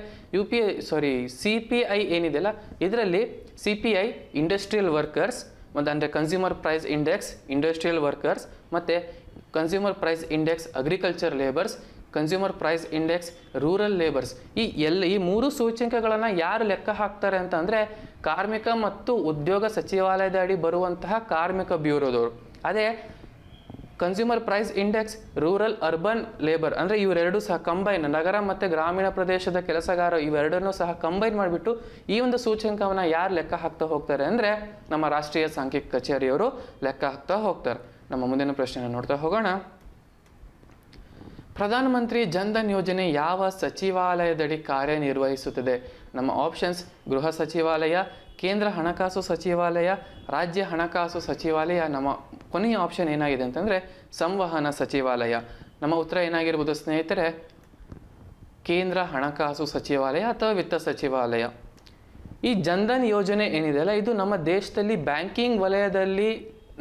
CPI ಏನಿದೆಯಲ್ಲ ಇದರಲ್ಲಿ CPI ಇಂಡಸ್ಟ್ರಿಯಲ್ ವರ್ಕರ್ಸ್ ಮತ್ತು ಅಂದರೆ consumer price index industrial workers, ಮತ್ತು consumer price index agriculture labours, consumer price index rural labours. ಈ 3 ಸೂಚ್ಯಂಕಗಳನ್ನು ಯಾರು ಲೆಕ್ಕ ಹಾಕ್ತಾರೆ ಅಂತ ಅಂದರೆ ಕಾರ್ಮಿಕ ಮತ್ತು ಉದ್ಯೋಗ ಸಚಿವಾಲಯದ ಅಡಿ ಬರುವಂತಹ ಕಾರ್ಮಿಕ ಬ್ಯೂರೋದವರು. ಅದೇ consumer price index, rural urban labour, ಅಂದರೆ ಇವೆರಡೂ ಸಹ ಕಂಬೈನ್, ನಗರ ಮತ್ತು ಗ್ರಾಮೀಣ ಪ್ರದೇಶದ ಕೆಲಸಗಾರ ಇವೆರಡನ್ನೂ ಸಹ ಕಂಬೈನ್ ಮಾಡಿಬಿಟ್ಟು ಈ ಒಂದು ಸೂಚ್ಯಂಕವನ್ನು ಯಾರು ಲೆಕ್ಕ ಹಾಕ್ತಾ ಹೋಗ್ತಾರೆ ಅಂದರೆ ನಮ್ಮ ರಾಷ್ಟ್ರೀಯ ಸಾಂಖ್ಯಿಕ ಕಚೇರಿಯವರು ಲೆಕ್ಕ ಹಾಕ್ತಾ ಹೋಗ್ತಾರೆ. ನಮ್ಮ ಮುಂದಿನ ಪ್ರಶ್ನೆಯನ್ನು ನೋಡ್ತಾ ಹೋಗೋಣ. ಪ್ರಧಾನಮಂತ್ರಿ ಜನ್ಧನ್ ಯೋಜನೆ ಯಾವ ಸಚಿವಾಲಯದಡಿ ಕಾರ್ಯನಿರ್ವಹಿಸುತ್ತದೆ? ನಮ್ಮ ಆಪ್ಷನ್ಸ್: ಗೃಹ ಸಚಿವಾಲಯ, ಕೇಂದ್ರ ಹಣಕಾಸು ಸಚಿವಾಲಯ, ರಾಜ್ಯ ಹಣಕಾಸು ಸಚಿವಾಲಯ. ನಮ್ಮ ಕೊನೆಯ ಆಪ್ಷನ್ ಏನಾಗಿದೆ ಅಂತಂದರೆ ಸಂವಹನ ಸಚಿವಾಲಯ. ನಮ್ಮ ಉತ್ತರ ಏನಾಗಿರ್ಬೋದು ಸ್ನೇಹಿತರೆ? ಕೇಂದ್ರ ಹಣಕಾಸು ಸಚಿವಾಲಯ ಅಥವಾ ವಿತ್ತ ಸಚಿವಾಲಯ. ಈ ಜನ್ಧನ್ ಯೋಜನೆ ಏನಿದೆಯಲ್ಲ, ಇದು ನಮ್ಮ ದೇಶದಲ್ಲಿ ಬ್ಯಾಂಕಿಂಗ್ ವಲಯದಲ್ಲಿ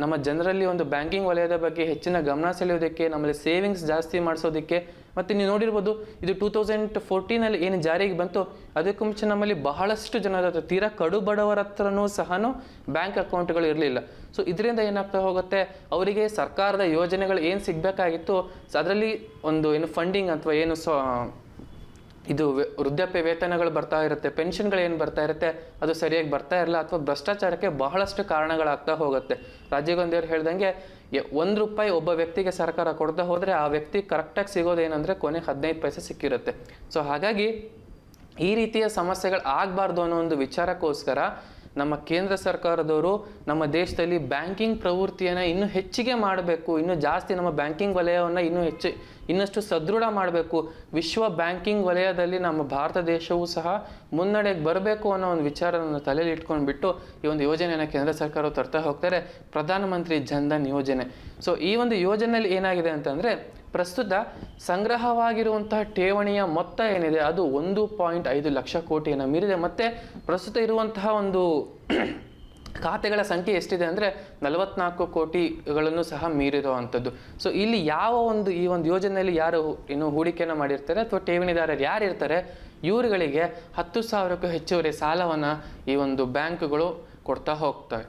ನಮ್ಮ ಜನರಲ್ಲಿ ಒಂದು ಬ್ಯಾಂಕಿಂಗ್ ವಲಯದ ಬಗ್ಗೆ ಹೆಚ್ಚಿನ ಗಮನ ಸೆಳೆಯೋದಕ್ಕೆ, ನಮ್ಮಲ್ಲಿ ಸೇವಿಂಗ್ಸ್ ಜಾಸ್ತಿ ಮಾಡಿಸೋದಕ್ಕೆ, ಮತ್ತು ನೀವು ನೋಡಿರ್ಬೋದು ಇದು 2014 ಏನು ಜಾರಿಗೆ ಬಂತು ಅದಕ್ಕೂ ಮುಂಚೆ ನಮ್ಮಲ್ಲಿ ಬಹಳಷ್ಟು ಜನರ ಹತ್ರ, ತೀರಾ ಕಡು ಬಡವರ ಹತ್ರನೂ ಸಹ ಬ್ಯಾಂಕ್ ಅಕೌಂಟ್ಗಳು ಇರಲಿಲ್ಲ. ಸೊ ಇದರಿಂದ ಏನಾಗ್ತಾ ಹೋಗುತ್ತೆ, ಅವರಿಗೆ ಸರ್ಕಾರದ ಯೋಜನೆಗಳು ಏನು ಸಿಗಬೇಕಾಗಿತ್ತು ಅದರಲ್ಲಿ ಒಂದು ಏನು ಫಂಡಿಂಗ್ ಅಥವಾ ಏನು ಇದು ವೃದ್ಧಾಪ್ಯ ವೇತನಗಳು ಬರ್ತಾ ಇರುತ್ತೆ, ಪೆನ್ಷನ್ಗಳು ಏನು ಬರ್ತಾ ಇರುತ್ತೆ ಅದು ಸರಿಯಾಗಿ ಬರ್ತಾ ಇರಲ್ಲ, ಅಥವಾ ಭ್ರಷ್ಟಾಚಾರಕ್ಕೆ ಬಹಳಷ್ಟು ಕಾರಣಗಳಾಗ್ತಾ ಹೋಗುತ್ತೆ. ರಾಜೀವ್ ಗಾಂಧಿ ಅವರು ಹೇಳ್ದಂಗೆ ₹1 ಒಬ್ಬ ವ್ಯಕ್ತಿಗೆ ಸರ್ಕಾರ ಕೊಡ್ತಾ ಹೋದರೆ ಆ ವ್ಯಕ್ತಿ ಕರೆಕ್ಟಾಗಿ ಸಿಗೋದೇನೆಂದರೆ ಕೊನೆ 15 ಪೈಸೆ ಸಿಕ್ಕಿರುತ್ತೆ. ಸೊ ಹಾಗಾಗಿ ಈ ರೀತಿಯ ಸಮಸ್ಯೆಗಳು ಆಗಬಾರ್ದು ಅನ್ನೋ ಒಂದು ವಿಚಾರಕ್ಕೋಸ್ಕರ ನಮ್ಮ ಕೇಂದ್ರ ಸರ್ಕಾರದವರು ನಮ್ಮ ದೇಶದಲ್ಲಿ ಬ್ಯಾಂಕಿಂಗ್ ಪ್ರವೃತ್ತಿಯನ್ನು ಇನ್ನೂ ಹೆಚ್ಚಿಗೆ ಮಾಡಬೇಕು, ಇನ್ನೂ ಜಾಸ್ತಿ ನಮ್ಮ ಬ್ಯಾಂಕಿಂಗ್ ವಲಯವನ್ನು ಇನ್ನಷ್ಟು ಸದೃಢ ಮಾಡಬೇಕು, ವಿಶ್ವ ಬ್ಯಾಂಕಿಂಗ್ ವಲಯದಲ್ಲಿ ನಮ್ಮ ಭಾರತ ದೇಶವೂ ಸಹ ಮುನ್ನಡೆಗೆ ಬರಬೇಕು ಅನ್ನೋ ಒಂದು ವಿಚಾರವನ್ನು ತಲೆಯಲ್ಲಿ ಇಟ್ಕೊಂಡ್ಬಿಟ್ಟು ಈ ಒಂದು ಯೋಜನೆಯನ್ನು ಕೇಂದ್ರ ಸರ್ಕಾರವು ತರ್ತಾ ಹೋಗ್ತಾರೆ, ಪ್ರಧಾನಮಂತ್ರಿ ಜನ್ಧನ್ ಯೋಜನೆ. ಸೊ ಈ ಒಂದು ಯೋಜನೆಯಲ್ಲಿ ಏನಾಗಿದೆ ಅಂತಂದರೆ, ಪ್ರಸ್ತುತ ಸಂಗ್ರಹವಾಗಿರುವಂತಹ ಠೇವಣಿಯ ಮೊತ್ತ ಏನಿದೆ ಅದು 1.5 ಲಕ್ಷ ಕೋಟಿಯನ್ನು ಮೀರಿದೆ. ಮತ್ತು ಪ್ರಸ್ತುತ ಇರುವಂತಹ ಒಂದು ಖಾತೆಗಳ ಸಂಖ್ಯೆ ಎಷ್ಟಿದೆ ಅಂದರೆ 44 ಕೋಟಿಗಳನ್ನು ಸಹ ಮೀರಿರುವಂಥದ್ದು. ಸೊ ಇಲ್ಲಿ ಈ ಒಂದು ಯೋಜನೆಯಲ್ಲಿ ಯಾರು ಇನ್ನು ಹೂಡಿಕೆಯನ್ನು ಮಾಡಿರ್ತಾರೆ ಅಥವಾ ಠೇವಣಿದಾರರು ಯಾರು ಇರ್ತಾರೆ ಇವರುಗಳಿಗೆ 10,000ಕ್ಕೂ ಹೆಚ್ಚುವರಿ ಸಾಲವನ್ನು ಈ ಒಂದು ಬ್ಯಾಂಕ್ಗಳು ಕೊಡ್ತಾ ಹೋಗ್ತವೆ.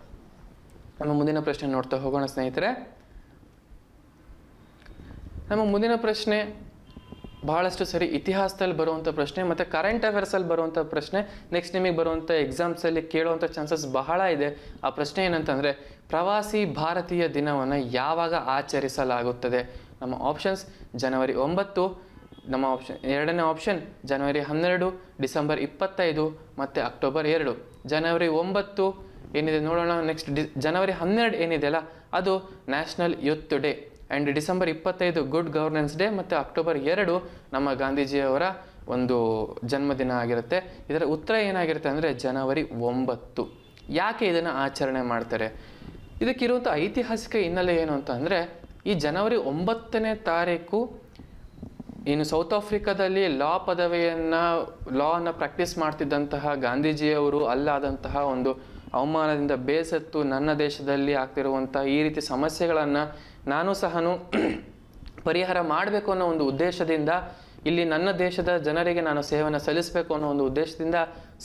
ನಮ್ಮ ಮುಂದಿನ ಪ್ರಶ್ನೆ ನೋಡ್ತಾ ಹೋಗೋಣ ಸ್ನೇಹಿತರೆ. ನಮ್ಮ ಮುಂದಿನ ಪ್ರಶ್ನೆ ಬಹಳಷ್ಟು ಸರಿ ಇತಿಹಾಸದಲ್ಲಿ ಬರುವಂಥ ಪ್ರಶ್ನೆ ಮತ್ತು ಕರೆಂಟ್ ಅಫೇರ್ಸಲ್ಲಿ ಬರುವಂಥ ಪ್ರಶ್ನೆ. ನೆಕ್ಸ್ಟ್ ನಿಮಗೆ ಬರುವಂಥ ಎಕ್ಸಾಮ್ಸಲ್ಲಿ ಕೇಳುವಂಥ ಚಾನ್ಸಸ್ ಬಹಳ ಇದೆ. ಆ ಪ್ರಶ್ನೆ ಏನಂತಂದರೆ, ಪ್ರವಾಸಿ ಭಾರತೀಯ ದಿನವನ್ನು ಯಾವಾಗ ಆಚರಿಸಲಾಗುತ್ತದೆ? ನಮ್ಮ ಆಪ್ಷನ್ಸ್: ಜನವರಿ 9, ನಮ್ಮ ಆಪ್ಷನ್ ಎರಡನೇ ಆಪ್ಷನ್ ಜನವರಿ 12, ಡಿಸೆಂಬರ್ 25 ಮತ್ತು ಅಕ್ಟೋಬರ್ 2. ಜನವರಿ 9 ಏನಿದೆ ನೋಡೋಣ. ನೆಕ್ಸ್ಟ್ ಜನವರಿ 12 ಏನಿದೆಯಲ್ಲ ಅದು national youth day, and December 25 good governance day, ಮತ್ತು ಅಕ್ಟೋಬರ್ 2 ನಮ್ಮ ಗಾಂಧೀಜಿಯವರ ಒಂದು ಜನ್ಮದಿನ ಆಗಿರುತ್ತೆ. ಇದರ ಉತ್ತರ ಏನಾಗಿರುತ್ತೆ ಅಂದರೆ ಜನವರಿ 9. ಯಾಕೆ ಇದನ್ನು ಆಚರಣೆ ಮಾಡ್ತಾರೆ? ಇದಕ್ಕಿರುವಂಥ ಐತಿಹಾಸಿಕ ಹಿನ್ನೆಲೆ ಏನು ಅಂತ ಅಂದರೆ, ಈ ಜನವರಿ 9ನೇ ತಾರೀಕು ಇನ್ನು ಸೌತ್ ಆಫ್ರಿಕಾದಲ್ಲಿ ಲಾವನ್ನು ಪ್ರಾಕ್ಟೀಸ್ ಮಾಡ್ತಿದ್ದಂತಹ ಗಾಂಧೀಜಿಯವರು ಅಲ್ಲಾದಂತಹ ಒಂದು ಅವಮಾನದಿಂದ ಬೇಸತ್ತು ನನ್ನ ದೇಶದಲ್ಲಿ ಆಗ್ತಿರುವಂಥ ಈ ರೀತಿ ಸಮಸ್ಯೆಗಳನ್ನು ನಾನು ಸಹ ಪರಿಹಾರ ಮಾಡಬೇಕು ಅನ್ನೋ ಒಂದು ಉದ್ದೇಶದಿಂದ, ಇಲ್ಲಿ ನನ್ನ ದೇಶದ ಜನರಿಗೆ ನಾನು ಸೇವೆಯನ್ನು ಸಲ್ಲಿಸಬೇಕು ಅನ್ನೋ ಒಂದು ಉದ್ದೇಶದಿಂದ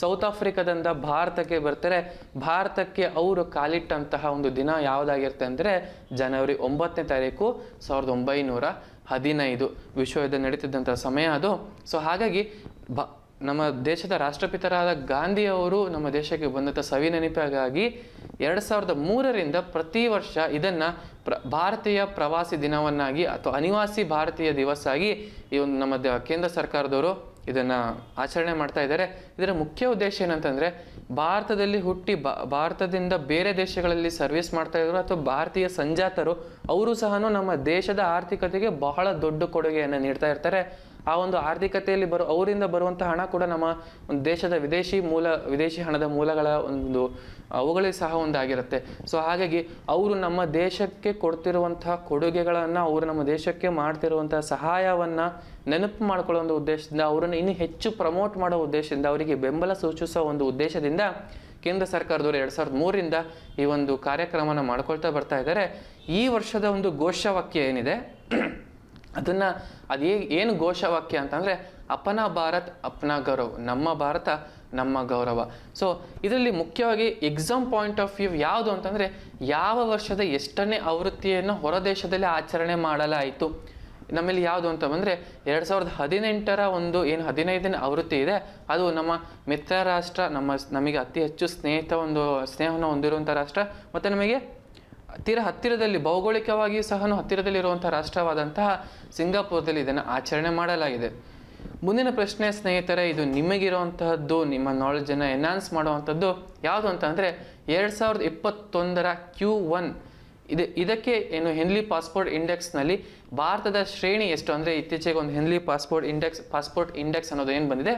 ಸೌತ್ ಆಫ್ರಿಕಾದಿಂದ ಭಾರತಕ್ಕೆ ಬರ್ತಾರೆ. ಭಾರತಕ್ಕೆ ಅವರು ಕಾಲಿಟ್ಟಂತಹ ಒಂದು ದಿನ ಯಾವುದಾಗಿರುತ್ತೆ ಅಂದರೆ ಜನವರಿ 9ನೇ ತಾರೀಕು 1915. ವಿಶ್ವ ಯುದ್ಧ ನಡೀತಿದ್ದಂಥ ಸಮಯ ಅದು. ಸೊ ಹಾಗಾಗಿ ನಮ್ಮ ದೇಶದ ರಾಷ್ಟ್ರಪಿತರಾದ ಗಾಂಧಿಯವರು ನಮ್ಮ ದೇಶಕ್ಕೆ ಬಂದಂಥ ಸವಿನೆನಪಿಗಾಗಿ 2003ರಿಂದ ಪ್ರತಿ ವರ್ಷ ಇದನ್ನು ಭಾರತೀಯ ಪ್ರವಾಸಿ ದಿನವನ್ನಾಗಿ ಅಥವಾ ಅನಿವಾಸಿ ಭಾರತೀಯ ದಿವಸ ಆಗಿ ಈ ಒಂದು ನಮ್ಮ ಕೇಂದ್ರ ಸರ್ಕಾರದವರು ಇದನ್ನು ಆಚರಣೆ ಮಾಡ್ತಾ ಇದ್ದಾರೆ. ಇದರ ಮುಖ್ಯ ಉದ್ದೇಶ ಏನಂತಂದರೆ, ಭಾರತದಲ್ಲಿ ಹುಟ್ಟಿ ಭಾರತದಿಂದ ಬೇರೆ ದೇಶಗಳಲ್ಲಿ ಸರ್ವಿಸ್ ಮಾಡ್ತಾ ಇದ್ರು ಅಥವಾ ಭಾರತೀಯ ಸಂಜಾತರು ಅವರು ಸಹ ನಮ್ಮ ದೇಶದ ಆರ್ಥಿಕತೆಗೆ ಬಹಳ ದೊಡ್ಡ ಕೊಡುಗೆಯನ್ನು ನೀಡ್ತಾ ಇರ್ತಾರೆ. ಆ ಒಂದು ಆರ್ಥಿಕತೆಯಲ್ಲಿ ಅವರಿಂದ ಬರುವಂಥ ಹಣ ಕೂಡ ನಮ್ಮ ಒಂದು ದೇಶದ ವಿದೇಶಿ ಹಣದ ಮೂಲಗಳ ಒಂದು ಅವುಗಳೇ ಸಹ ಒಂದಾಗಿರುತ್ತೆ. ಸೊ ಹಾಗಾಗಿ ಅವರು ನಮ್ಮ ದೇಶಕ್ಕೆ ಕೊಡ್ತಿರುವಂತಹ ಕೊಡುಗೆಗಳನ್ನು, ಅವರು ನಮ್ಮ ದೇಶಕ್ಕೆ ಮಾಡ್ತಿರುವಂತಹ ಸಹಾಯವನ್ನು ನೆನಪು ಮಾಡ್ಕೊಳ್ಳೋ ಒಂದು ಉದ್ದೇಶದಿಂದ, ಅವರನ್ನು ಇನ್ನೂ ಹೆಚ್ಚು ಪ್ರಮೋಟ್ ಮಾಡೋ ಉದ್ದೇಶದಿಂದ, ಅವರಿಗೆ ಬೆಂಬಲ ಸೂಚಿಸೋ ಒಂದು ಉದ್ದೇಶದಿಂದ ಕೇಂದ್ರ ಸರ್ಕಾರದವರು 2003ರಿಂದ ಈ ಒಂದು ಕಾರ್ಯಕ್ರಮನ ಮಾಡ್ಕೊಳ್ತಾ ಬರ್ತಾ ಇದ್ದಾರೆ. ಈ ವರ್ಷದ ಒಂದು ಘೋಷವಾಕ್ಯ ಏನಿದೆ ಏನು ಘೋಷವಾಕ್ಯ ಅಂತಂದರೆ, ಅಪನಾ ಭಾರತ್ ಅಪ್ನಾ ಗೌರವ್, ನಮ್ಮ ಭಾರತ ನಮ್ಮ ಗೌರವ. ಸೊ ಇದರಲ್ಲಿ ಮುಖ್ಯವಾಗಿ ಎಕ್ಸಾಮ್ ಪಾಯಿಂಟ್ ಆಫ್ ವ್ಯೂ ಯಾವುದು ಅಂತಂದರೆ, ಯಾವ ವರ್ಷದ ಎಷ್ಟನೇ ಆವೃತ್ತಿಯನ್ನು ಹೊರದೇಶದಲ್ಲಿ ಆಚರಣೆ ಮಾಡಲಾಯಿತು, ನಮ್ಮಲ್ಲಿ ಯಾವುದು ಅಂತ ಬಂದರೆ 2018ರ ಒಂದು ಏನು 15ನೇ ಆವೃತ್ತಿ ಇದೆ, ಅದು ನಮ್ಮ ಮಿತ್ರ ರಾಷ್ಟ್ರ, ನಮಗೆ ಅತಿ ಹೆಚ್ಚು ಸ್ನೇಹವನ್ನು ಹೊಂದಿರುವಂಥ ರಾಷ್ಟ್ರ, ಮತ್ತು ನಮಗೆ ಹತ್ತಿರದಲ್ಲಿ ಭೌಗೋಳಿಕವಾಗಿಯೂ ಸಹ ಹತ್ತಿರದಲ್ಲಿರುವಂಥ ರಾಷ್ಟ್ರವಾದಂತಹ ಸಿಂಗಾಪುರದಲ್ಲಿ ಇದನ್ನು ಆಚರಣೆ ಮಾಡಲಾಗಿದೆ. ಮುಂದಿನ ಪ್ರಶ್ನೆ ಸ್ನೇಹಿತರೆ, ಇದು ನಿಮಗಿರುವಂತಹದ್ದು, ನಿಮ್ಮ ನಾಲೆಜನ್ನು ಎನ್ಹಾನ್ಸ್ ಮಾಡುವಂಥದ್ದು ಯಾವುದು ಅಂತ ಅಂದರೆ 2021ರ Q1 ಇದಕ್ಕೆ ಏನು ಹೆನ್ಲಿ ಪಾಸ್ಪೋರ್ಟ್ ಇಂಡೆಕ್ಸ್ನಲ್ಲಿ ಭಾರತದ ಶ್ರೇಣಿ ಎಷ್ಟು ಅಂದರೆ, ಇತ್ತೀಚೆಗೆ ಒಂದು ಹೆನ್ಲಿ ಪಾಸ್ಪೋರ್ಟ್ ಇಂಡೆಕ್ಸ್ ಅನ್ನೋದು ಏನು ಬಂದಿದೆ.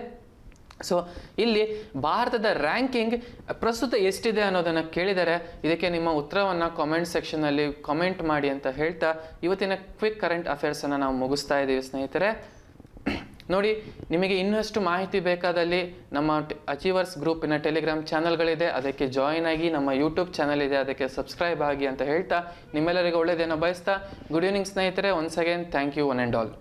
ಸೊ ಇಲ್ಲಿ ಭಾರತದ ರ್ಯಾಂಕಿಂಗ್ ಪ್ರಸ್ತುತ ಎಷ್ಟಿದೆ ಅನ್ನೋದನ್ನು ಕೇಳಿದರೆ ಇದಕ್ಕೆ ನಿಮ್ಮ ಉತ್ತರವನ್ನು ಕಾಮೆಂಟ್ ಸೆಕ್ಷನ್ನಲ್ಲಿ ಕಾಮೆಂಟ್ ಮಾಡಿ ಅಂತ ಹೇಳ್ತಾ ಇವತ್ತಿನ ಕ್ವಿಕ್ ಕರೆಂಟ್ ಅಫೇರ್ಸನ್ನು ನಾವು ಮುಗಿಸ್ತಾ ಇದ್ದೀವಿ ಸ್ನೇಹಿತರೆ. ನೋಡಿ, ನಿಮಗೆ ಇನ್ನಷ್ಟು ಮಾಹಿತಿ ಬೇಕಾದಲ್ಲಿ ನಮ್ಮ ಅಚೀವರ್ಸ್ ಗ್ರೂಪಿನ ಟೆಲಿಗ್ರಾಮ್ ಚಾನಲ್ಗಳಿದೆ, ಅದಕ್ಕೆ ಜಾಯಿನ್ ಆಗಿ. ನಮ್ಮ ಯೂಟ್ಯೂಬ್ ಚಾನಲ್ ಇದೆ, ಅದಕ್ಕೆ ಸಬ್ಸ್ಕ್ರೈಬ್ ಆಗಿ ಅಂತ ಹೇಳ್ತಾ ನಿಮ್ಮೆಲ್ಲರಿಗೂ ಒಳ್ಳೆಯದೇನೋ ಬಯಸ್ತಾ ಗುಡ್ ಈವ್ನಿಂಗ್ ಸ್ನೇಹಿತರೆ. Once again thank you one and all.